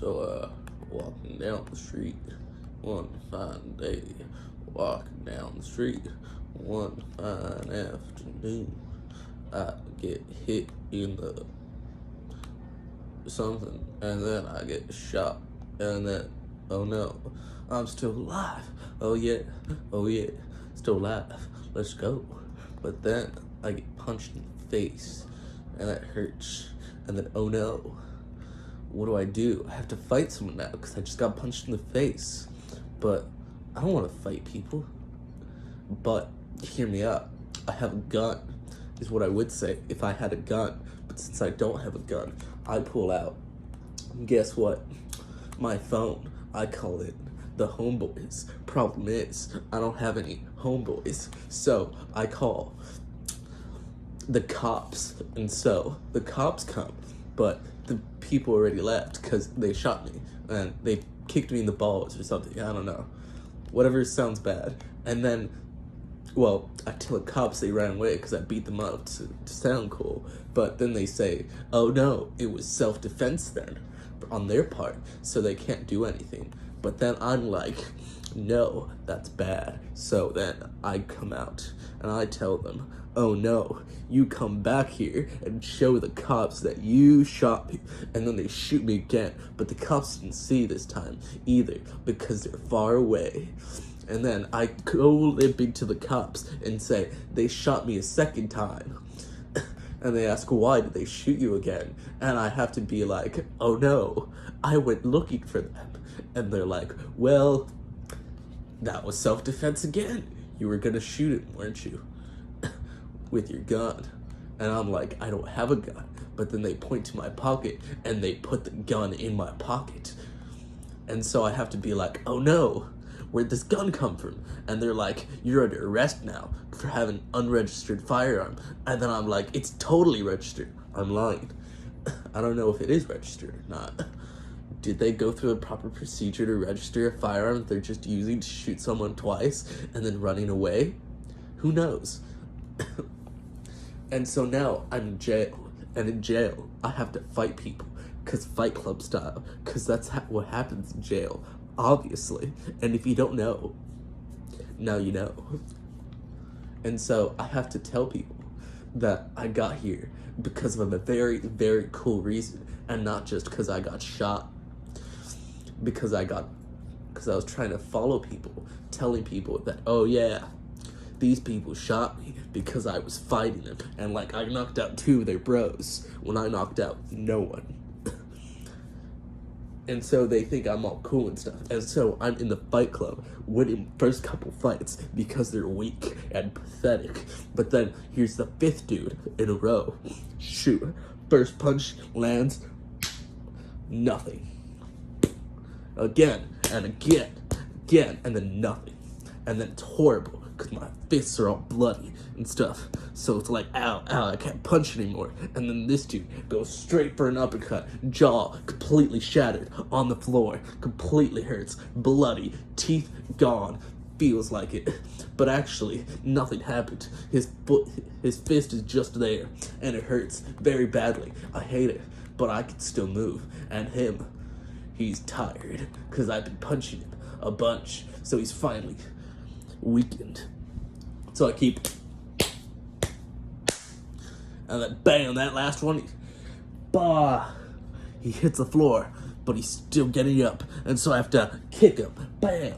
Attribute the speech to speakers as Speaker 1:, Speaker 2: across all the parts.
Speaker 1: Walking down the street one fine day, walking down the street one fine afternoon, I get hit in the something, and then I get shot, and then, oh no, I'm still alive. Oh yeah, still alive. Let's go. But then I get punched in the face, and that hurts. And then, oh no, what do? I have to fight someone now because I just got punched in the face. But I don't want to fight people. But hear me out. I have a gun, is what I would say if I had a gun. But since I don't have a gun, I pull out. And guess what? My phone. I call it the homeboys. Problem is, I don't have any homeboys. So I call the cops. And so the cops come. But the people already left because they shot me. And they kicked me in the balls or something. I don't know. Whatever sounds bad. And then, well, I tell the cops they ran away because I beat them up to sound cool. But then they say, oh no, it was self-defense then on their part, so they can't do anything. But then I'm like, no, that's bad. So then I come out and I tell them, oh no, you come back here and show the cops that you shot me. And then they shoot me again, but the cops didn't see this time either because they're far away. And then I go limping to the cops and say, they shot me a second time. And they ask, why did they shoot you again? And I have to be like, oh no, I went looking for them. And they're like, well, that was self-defense again. You were gonna shoot him, weren't you? With your gun. And I'm like, I don't have a gun. But then they point to my pocket and they put the gun in my pocket. And so I have to be like, oh no, where'd this gun come from? And they're like, you're under arrest now for having an unregistered firearm. And then I'm like, it's totally registered. I'm lying. I don't know if it is registered or not. Did they go through a proper procedure to register a firearm that they're just using to shoot someone twice and then running away? Who knows? And so now I'm in jail. And in jail, I have to fight people. Because Fight Club style. Because that's what happens in jail. Obviously. And if you don't know, now you know. And so I have to tell people that I got here because of a very, very cool reason, and not just because I got shot. Because I was trying to follow people, telling people that, oh yeah, these people shot me because I was fighting them, and like I knocked out 2 of their bros when I knocked out no one. And so they think I'm all cool and stuff. And so I'm in the Fight Club winning first couple fights because they're weak and pathetic. But then here's the 5th dude in a row. Shoot. First punch lands. Nothing. Again and again. And then nothing. And then it's horrible because my fists are all bloody and stuff. So it's like, ow, I can't punch anymore. And then this dude goes straight for an uppercut, jaw completely shattered on the floor, completely hurts, bloody, teeth gone, feels like it. But actually, nothing happened. His fist is just there, and it hurts very badly. I hate it, but I can still move. And him, he's tired, because I've been punching him a bunch, so he's finally weakened. So I keep, and then bam, that last one, he hits the floor, but he's still getting up, and so I have to kick him, bam,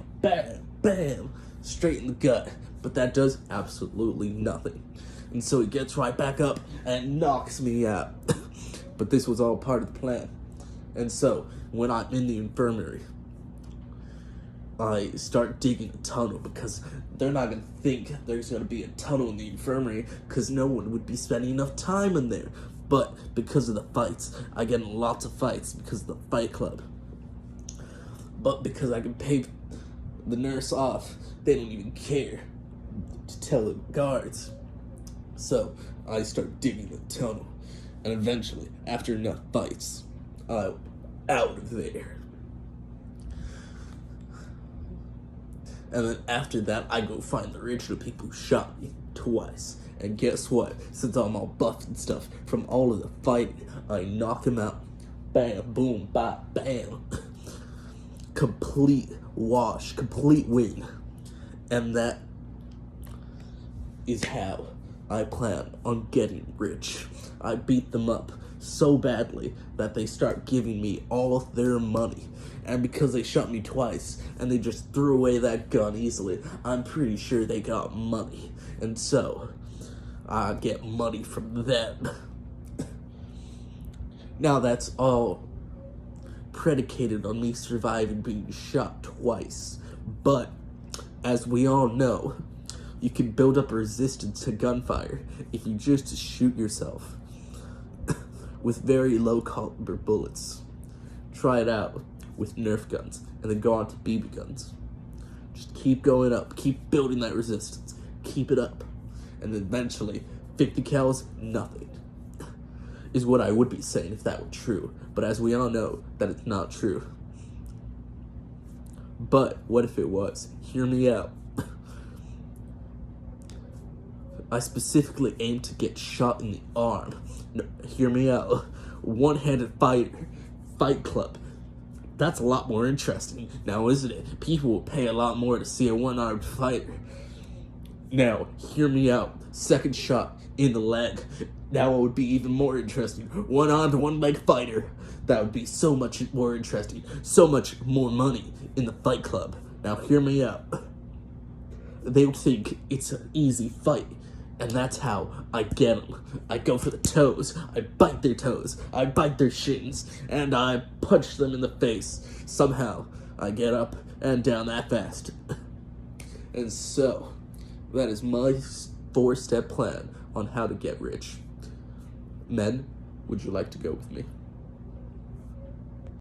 Speaker 1: straight in the gut, but that does absolutely nothing. And so he gets right back up and knocks me out. But this was all part of the plan. And so when I'm in the infirmary, I start digging a tunnel because they're not going to think there's going to be a tunnel in the infirmary because no one would be spending enough time in there. But because of the fights, I get in lots of fights because of the Fight Club. But because I can pay the nurse off, they don't even care to tell the guards. So I start digging the tunnel. And eventually, after enough fights, I'm out of there. And then after that, I go find the original people who shot me twice. And guess what? Since I'm all buff and stuff from all of the fighting, I knock him out. bam, boom, bop, bam. Complete wash, complete win. And that is how I plan on getting rich. I beat them up so badly that they start giving me all of their money. And because they shot me twice and they just threw away that gun easily, I'm pretty sure they got money. And so, I get money from them. Now that's all predicated on me surviving being shot twice. But, as we all know, you can build up a resistance to gunfire if you just shoot yourself with very low caliber bullets. Try it out with Nerf guns and then go on to BB guns. Just keep going up, keep building that resistance, keep it up, and then eventually 50 cals, nothing, is what I would be saying if that were true. But as we all know, that it's not true. But what if it was? Hear me out. I specifically aim to get shot in the arm. No, hear me out. One-handed fighter, Fight Club. That's a lot more interesting now, isn't it? People will pay a lot more to see a one-armed fighter. Now, hear me out. Second shot in the leg. That one would be even more interesting. One-armed, one-leg fighter. That would be so much more interesting. So much more money in the Fight Club. Now, hear me out. They would think it's an easy fight. And that's how I get them. I go for the toes, I bite their toes, I bite their shins, and I punch them in the face. Somehow, I get up and down that fast. And so, that is my 4-step plan on how to get rich. Men, would you like to go with me?